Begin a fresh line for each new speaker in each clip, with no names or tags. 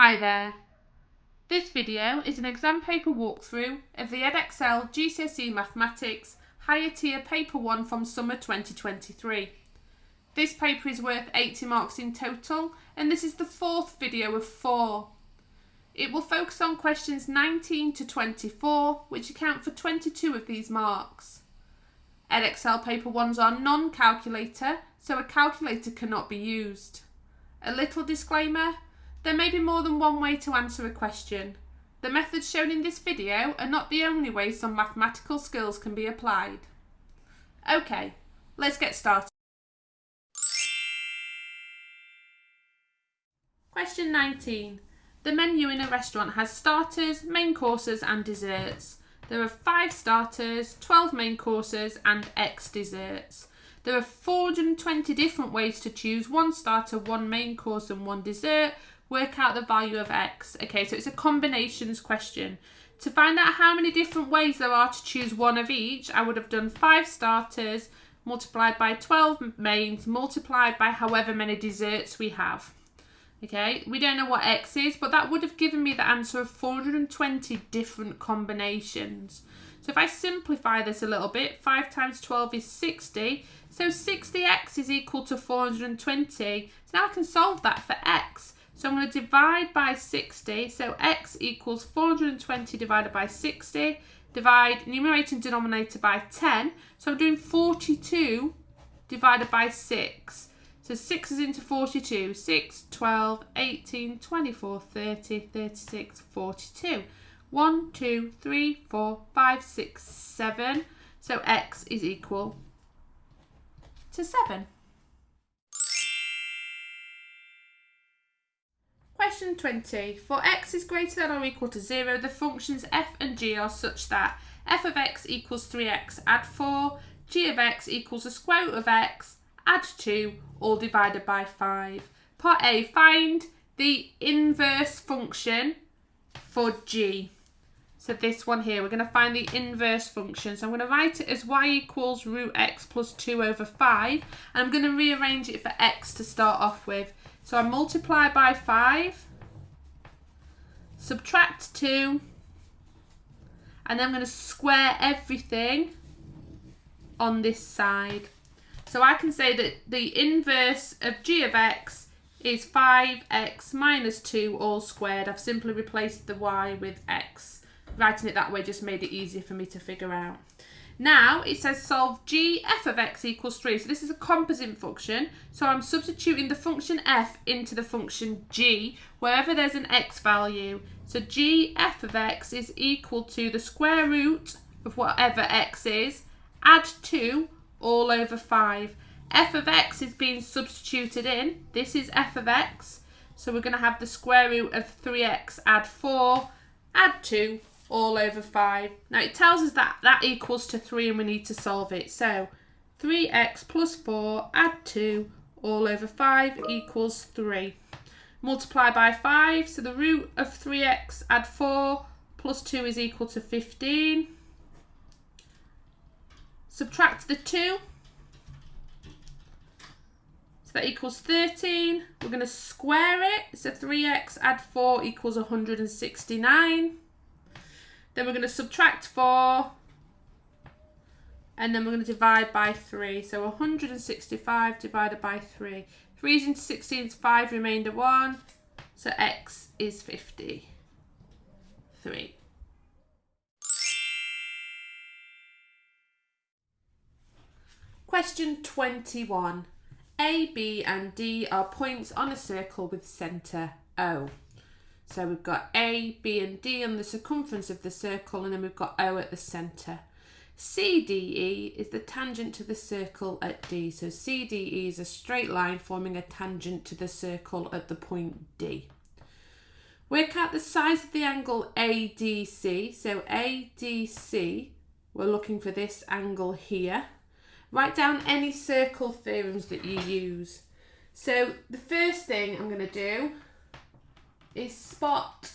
Hi there. This video is an exam paper walkthrough of the Edexcel GCSE Mathematics Higher Tier Paper 1 from Summer 2023. This paper is worth 80 marks in total, and this is the fourth video of 4. It will focus on questions 19 to 24, which account for 22 of these marks. Edexcel Paper 1s are non-calculator, so a calculator cannot be used. A little disclaimer: there may be more than one way to answer a question. The methods shown in this video are not the only way some mathematical skills can be applied. Okay, let's get started. Question 19. The menu in a restaurant has starters, main courses and desserts. There are 5 starters, 12 main courses and X desserts. There are 420 different ways to choose 1 starter, 1 main course and 1 dessert. Work out the value of X. Okay, so it's a combinations question. To find out how many different ways there are to choose one of each, I would have done 5 starters multiplied by 12 mains multiplied by however many desserts we have. Okay, we don't know what X is, but that would have given me the answer of 420 different combinations. So if I simplify this a little bit, 5 times 12 is 60. So 60x is equal to 420. So now I can solve that for X. So I'm going to divide by 60. So X equals 420 divided by 60. Divide numerator and denominator by 10. So I'm doing 42 divided by 6. So 6 is into 42. 6, 12, 18, 24, 30, 36, 42. 1, 2, 3, 4, 5, 6, 7. So X is equal to 7. Question 20. For X is greater than or equal to 0, the functions f and g are such that f of x equals 3x, add 4, g of x equals the square root of x, add 2, all divided by 5. Part A, find the inverse function for g. So this one here, we're going to find the inverse function. So I'm going to write it as y equals root x plus 2 over 5. And I'm going to rearrange it for x to start off with. So I multiply by 5, subtract 2, and then I'm going to square everything on this side. So I can say that the inverse of g of x is 5x minus 2 all squared. I've simply replaced the y with x. Writing it that way just made it easier for me to figure out. Now it says solve g f of x equals 3. So this is a composite function. So I'm substituting the function f into the function g wherever there's an x value. So g f of x is equal to the square root of whatever x is, add 2 all over 5. F of x is being substituted in. This is f of x. So we're going to have the square root of 3x, add 4, add 2. All over 5. Now it tells us that that equals to 3 and we need to solve it. So 3x plus 4 add 2 all over 5 equals 3. Multiply by 5, so the root of 3x add 4 plus 2 is equal to 15. Subtract the 2. So that equals 13. We're going to square it. So 3x add 4 equals 169. Then we're going to subtract 4, and then we're going to divide by 3. So 165 divided by 3. 3 is into 16 is 5, remainder 1. So x is 53. Question 21. A, B and D are points on a circle with centre O. So we've got A, B and D on the circumference of the circle, and then we've got O at the centre. CDE is the tangent to the circle at D. So CDE is a straight line forming a tangent to the circle at the point D. Work out the size of the angle ADC. So ADC, we're looking for this angle here. Write down any circle theorems that you use. So the first thing I'm going to do is spot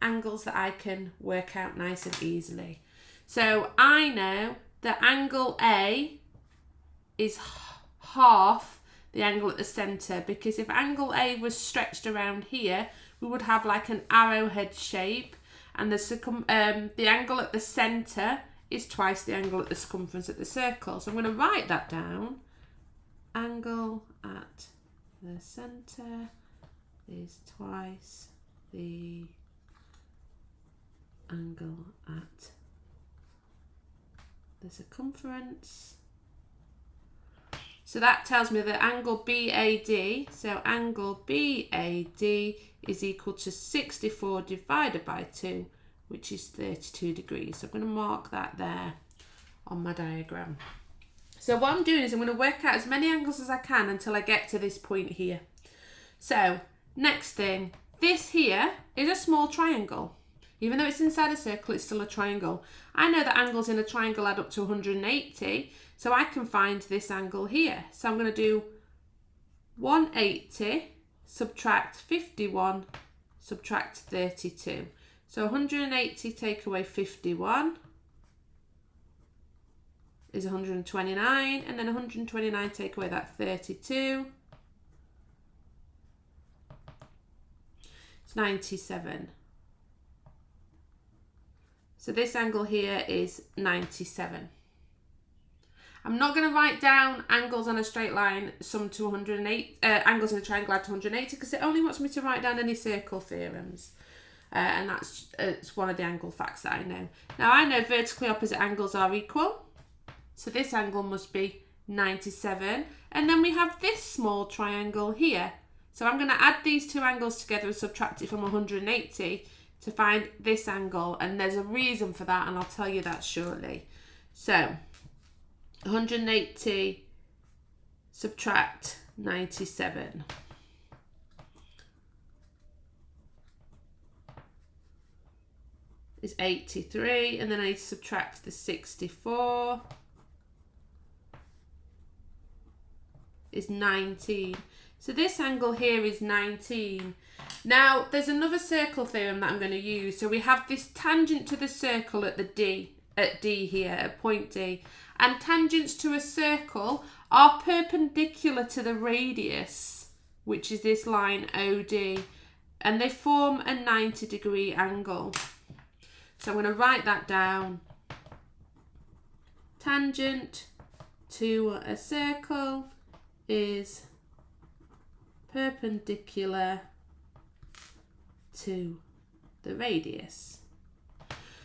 angles that I can work out nice and easily. So I know that angle A is half the angle at the centre, because if angle A was stretched around here, we would have like an arrowhead shape, and the angle at the centre is twice the angle at the circumference at the circle. So I'm going to write that down. Angle at the centre is twice the angle at the circumference. So that tells me that angle BAD, so angle BAD is equal to 64 divided by 2, which is 32 degrees. So I'm going to mark that there on my diagram. So what I'm doing is I'm going to work out as many angles as I can until I get to this point here. So next thing, this here is a small triangle. Even though it's inside a circle, it's still a triangle. I know that angles in a triangle add up to 180, so I can find this angle here. So I'm going to do 180 subtract 51 subtract 32. So 180 take away 51 is 129, and then 129 take away that 32. It's 97. So this angle here is 97. I'm not going to write down angles on a straight line sum to 108, angles in a triangle add to 180, because it only wants me to write down any circle theorems. And that's it's one of the angle facts that I know. Now I know vertically opposite angles are equal. So this angle must be 97. And then we have this small triangle here. So I'm going to add these two angles together and subtract it from 180 to find this angle. And there's a reason for that, and I'll tell you that shortly. So 180 subtract 97. Is 83, and then I need to subtract the 64 is 19. So this angle here is 19. Now there's another circle theorem that I'm going to use. So we have this tangent to the circle at D here, at point D, and tangents to a circle are perpendicular to the radius, which is this line OD, and they form a 90-degree angle. So I'm going to write that down. Tangent to a circle is perpendicular to the radius.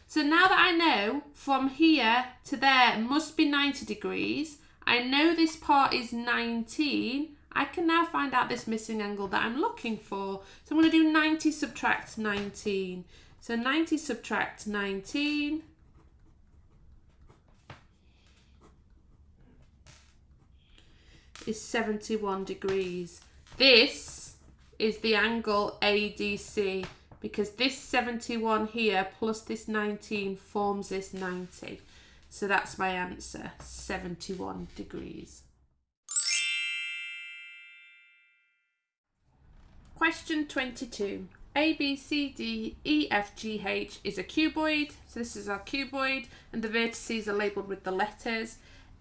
So now that I know from here to there must be 90 degrees, I know this part is 19, I can now find out this missing angle that I'm looking for. So I'm going to do 90 subtract 19. So 90 subtract 19 is 71 degrees. This is the angle ADC, because this 71 here plus this 19 forms this 90. So that's my answer, 71 degrees. Question 22. A, B, C, D, E, F, G, H is a cuboid. So this is our cuboid, and the vertices are labelled with the letters.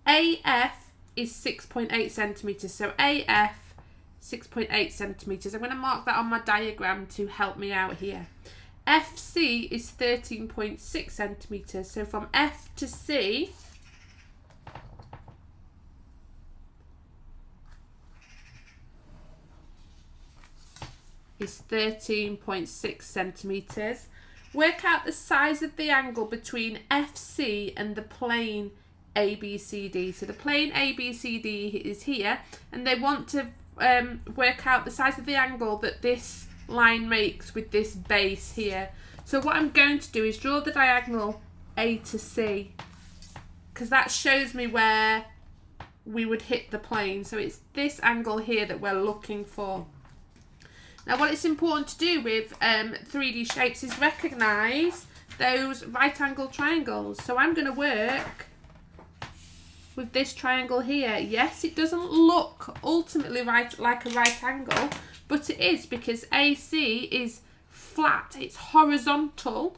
AF is 6.8 centimetres. So AF, 6.8 centimetres. I'm going to mark that on my diagram to help me out here. FC is 13.6 centimetres. So from F to C, is 13.6 centimetres. Work out the size of the angle between FC and the plane ABCD. So the plane ABCD is here, and they want to work out the size of the angle that this line makes with this base here. So what I'm going to do is draw the diagonal A to C, because that shows me where we would hit the plane. So it's this angle here that we're looking for. Now what it's important to do with 3D shapes is recognise those right angle triangles. So I'm going to work with this triangle here. Yes, it doesn't look ultimately like a right angle, but it is, because AC is flat, it's horizontal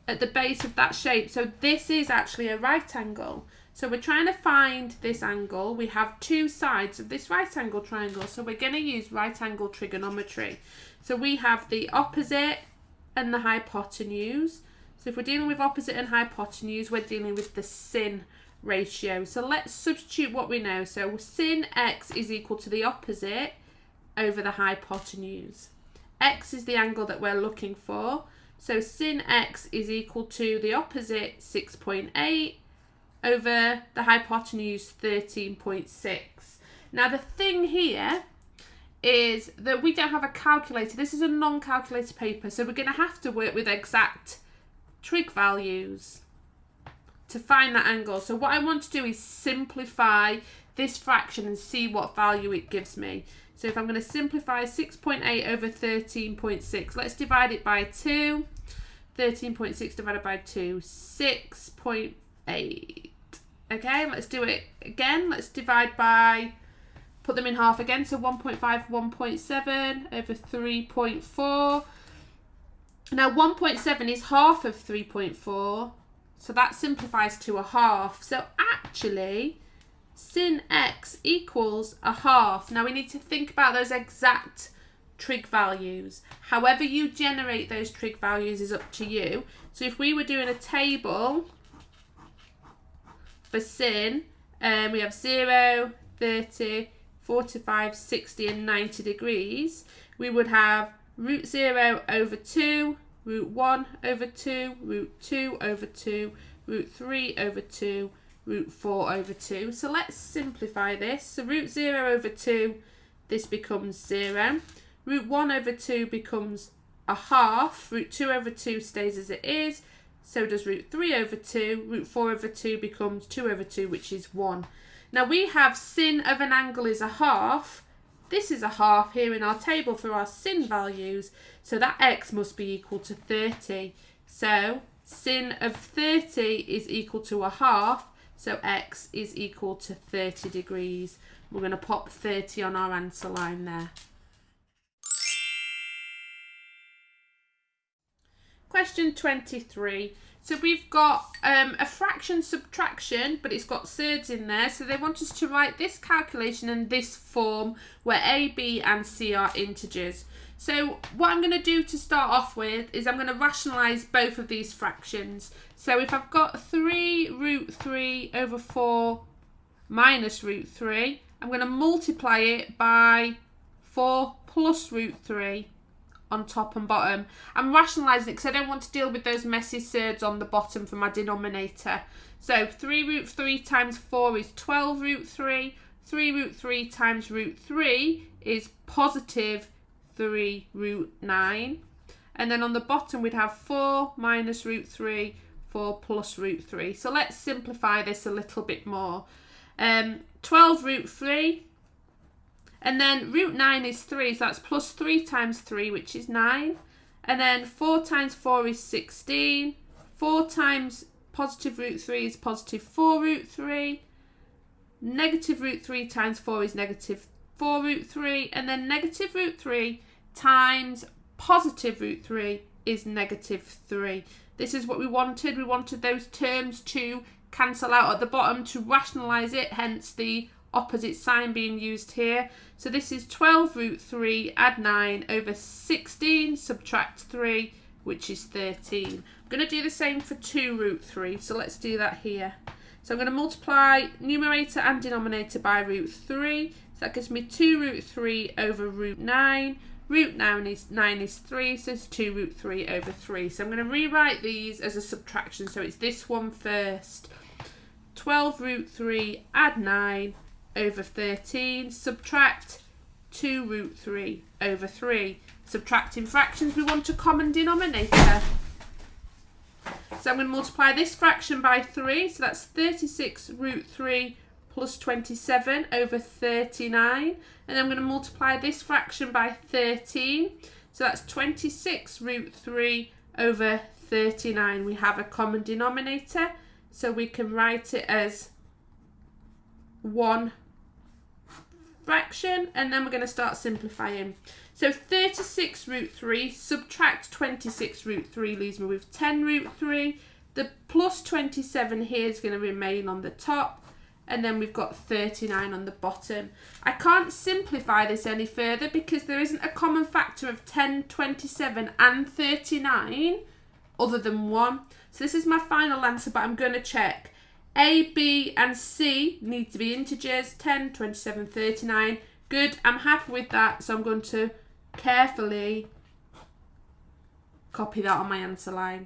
at the base of that shape. So this is actually a right angle. So we're trying to find this angle. We have two sides of this right angle triangle. So we're going to use right angle trigonometry. So we have the opposite and the hypotenuse. So if we're dealing with opposite and hypotenuse, we're dealing with the sin ratio. So let's substitute what we know. So sin x is equal to the opposite over the hypotenuse. X is the angle that we're looking for. So sin x is equal to the opposite 6.8 over the hypotenuse 13.6. Now the thing here is that we don't have a calculator. This is a non-calculator paper, so we're going to have to work with exact trig values to find that angle. So what I want to do is simplify this fraction and see what value it gives me. So if I'm going to simplify 6.8 over 13.6, let's divide it by 2. 13.6 divided by 2, 6.8. Okay, let's do it again. Let's divide by, put them in half again. So 1.5, 1.7 over 3.4. Now 1.7 is half of 3.4. So that simplifies to a half. So actually, sin x equals a half. Now we need to think about those exact trig values. However you generate those trig values is up to you. So if we were doing a table for sin, we have 0, 30, 45, 60 and 90 degrees. We would have root 0 over 2, root 1 over 2, root 2 over 2, root 3 over 2, root 4 over 2. So let's simplify this. So root 0 over 2, this becomes 0. Root 1 over 2 becomes a half. Root 2 over 2 stays as it is. So does root 3 over 2. Root 4 over 2 becomes 2 over 2, which is 1. Now we have sin of an angle is a half. This is a half here in our table for our sin values. So that x must be equal to 30. So sin of 30 is equal to a half. So x is equal to 30 degrees. We're going to pop 30 on our answer line there. Question 23. So we've got a fraction subtraction, but it's got surds in there. So they want us to write this calculation in this form where a, b and c are integers. So what I'm going to do to start off with is I'm going to rationalise both of these fractions. So if I've got 3 root 3 over 4 minus root 3, I'm going to multiply it by 4 plus root 3 on top and bottom. I'm rationalising it because I don't want to deal with those messy surds on the bottom for my denominator. So 3 root 3 times 4 is 12 root 3. 3 root 3 times root 3 is positive 3 root 9. And then on the bottom we'd have 4 minus root 3, 4 plus root 3. So let's simplify this a little bit more. 12 root 3. And then root 9 is 3, so that's plus 3 times 3, which is 9. And then 4 times 4 is 16. 4 times positive root 3 is positive 4 root 3. Negative root 3 times 4 is negative 4 root 3. And then negative root 3 times positive root 3 is negative 3. This is what we wanted. We wanted those terms to cancel out at the bottom to rationalise it, hence the opposite sign being used here. So this is 12 root 3 add 9 over 16 subtract 3, which is 13. I'm going to do the same for 2 root 3, so let's do that here. So I'm going to multiply numerator and denominator by root 3, so that gives me 2 root 3 over root 9. Root 9 is 3, so it's 2 root 3 over 3. So I'm going to rewrite these as a subtraction, so it's this one first. 12 root 3 add 9 over 13, subtract 2 root 3 over 3. Subtracting fractions, we want a common denominator. So I'm going to multiply this fraction by 3, so that's 36 root 3 plus 27 over 39. And then I'm going to multiply this fraction by 13, so that's 26 root 3 over 39. We have a common denominator, so we can write it as 1 fraction, and then we're going to start simplifying. So 36 root 3 subtract 26 root 3 leaves me with 10 root 3. The plus 27 here is going to remain on the top. And then we've got 39 on the bottom. I can't simplify this any further because there isn't a common factor of 10, 27 and 39 other than 1. So this is my final answer, but I'm going to check. A, B and C need to be integers, 10, 27, 39. Good, I'm happy with that. So I'm going to carefully copy that on my answer line.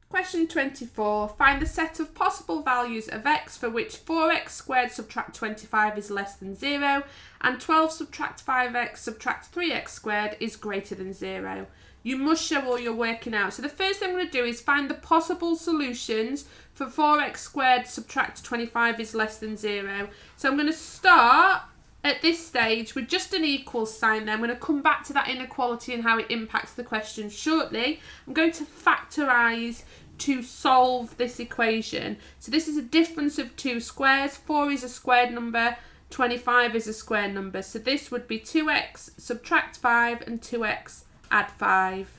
Question 24. Find the set of possible values of x for which 4x squared subtract 25 is less than 0 and 12 subtract 5x subtract 3x squared is greater than 0. You must show all your working out. So the first thing I'm going to do is find the possible solutions for 4x squared subtract 25 is less than 0. So I'm going to start at this stage with just an equals sign there. I'm going to come back to that inequality and how it impacts the question shortly. I'm going to factorise to solve this equation. So this is a difference of two squares. 4 is a squared number, 25 is a square number. So this would be 2x subtract 5 and 2x add 5.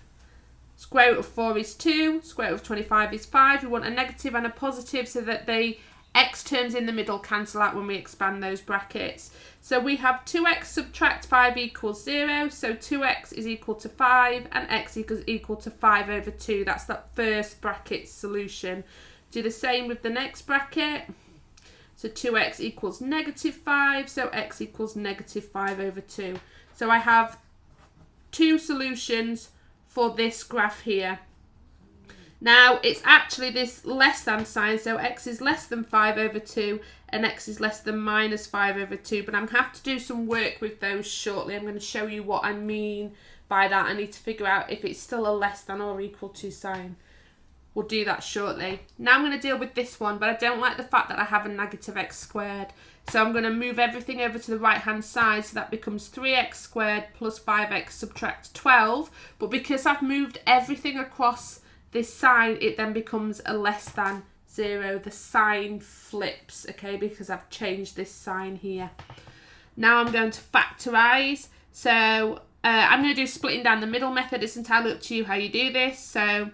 Square root of 4 is 2, square root of 25 is 5. We want a negative and a positive so that the x terms in the middle cancel out when we expand those brackets. So we have 2x subtract 5 equals 0, so 2x is equal to 5 and x equal to 5 over 2. That's that first bracket solution. Do the same with the next bracket. So 2x equals negative 5, so x equals negative 5 over 2. So I have two solutions for this graph here. Now, it's actually this less than sign, so x is less than 5 over 2 and x is less than minus 5 over 2, but I'm going to have to do some work with those shortly. I'm going to show you what I mean by that. I need to figure out if it's still a less than or equal to sign. We'll do that shortly. Now I'm going to deal with this one, but I don't like the fact that I have a negative x squared. So I'm going to move everything over to the right-hand side, so that becomes 3x squared plus 5x subtract 12. But because I've moved everything across this sign, it then becomes a less than 0. The sign flips, okay, because I've changed this sign here. Now I'm going to factorise. So I'm going to do splitting down the middle method. It's entirely up to you how you do this. So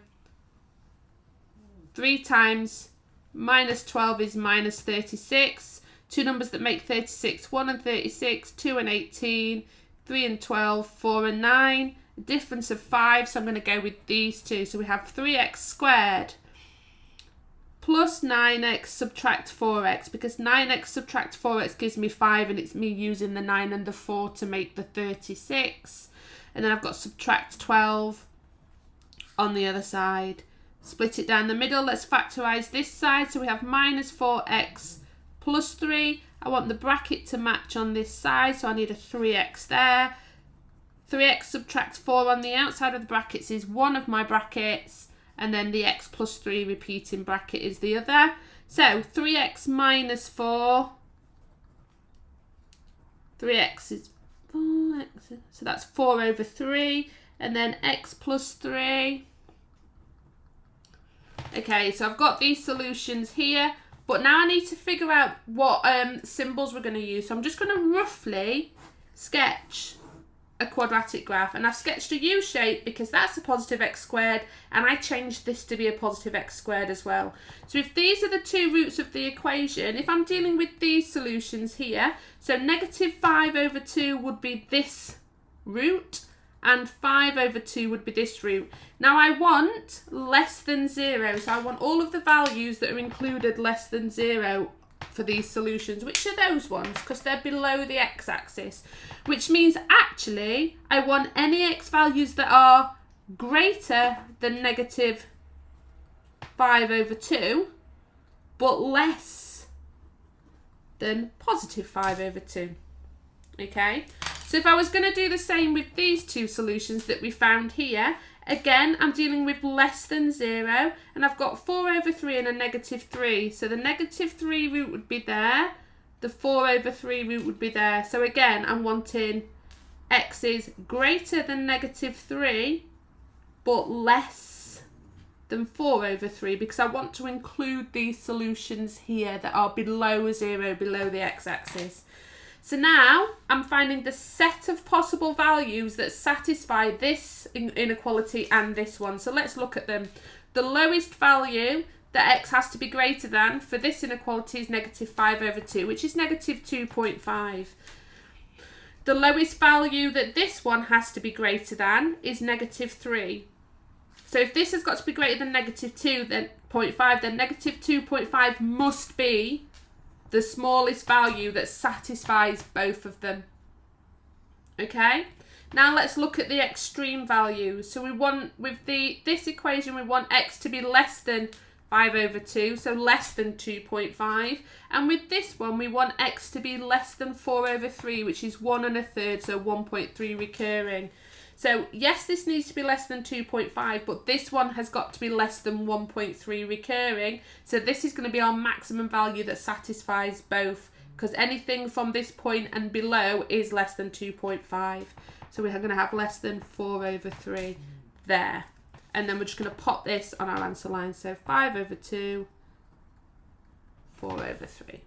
3 times minus 12 is minus 36. Two numbers that make 36, 1 and 36, 2 and 18, 3 and 12, 4 and 9. A difference of 5, so I'm going to go with these two. So we have 3x squared plus 9x subtract 4x, because 9x subtract 4x gives me 5 and it's me using the 9 and the 4 to make the 36. And then I've got subtract 12 on the other side. Split it down the middle. Let's factorise this side. So we have minus 4x plus 3. I want the bracket to match on this side, so I need a 3x there. 3x subtract 4 on the outside of the brackets is one of my brackets, and then the x plus 3 repeating bracket is the other. So 3x minus 4, 3x is 4x, so that's 4 over 3, and then x plus 3. Okay, so I've got these solutions here, but now I need to figure out what symbols we're going to use. So I'm just going to roughly sketch a quadratic graph, and I've sketched a U shape because that's a positive x squared, and I changed this to be a positive x squared as well. So if these are the two roots of the equation, if I'm dealing with these solutions here, so negative 5 over 2 would be this root, and 5 over 2 would be this root. Now I want less than 0, so I want all of the values that are included less than 0 for these solutions. Which are those ones? Because they're below the x-axis. Which means actually I want any x values that are greater than negative 5 over 2, but less than positive 5 over 2. Okay? So if I was going to do the same with these two solutions that we found here, again, I'm dealing with less than 0, and I've got 4 over 3 and a negative 3. So the negative 3 root would be there, the 4 over 3 root would be there. So again, I'm wanting x is greater than negative 3, but less than 4 over 3, because I want to include these solutions here that are below 0, below the x-axis. So now I'm finding the set of possible values that satisfy this inequality and this one. So let's look at them. The lowest value that x has to be greater than for this inequality is negative 5 over 2, which is negative 2.5. The lowest value that this one has to be greater than is negative 3. So if this has got to be greater than negative 2.5, then negative 2.5 must be the smallest value that satisfies both of them. Okay? Now let's look at the extreme values. So we want, with this equation, we want x to be less than 5 over 2, so less than 2.5. And with this one, we want x to be less than 4 over 3, which is 1 1/3, so 1.3 recurring. So yes, this needs to be less than 2.5, but this one has got to be less than 1.3 recurring. So this is going to be our maximum value that satisfies both, because anything from this point and below is less than 2.5. So we're going to have less than 4 over 3 there. And then we're just going to pop this on our answer line. So 5 over 2, 4 over 3.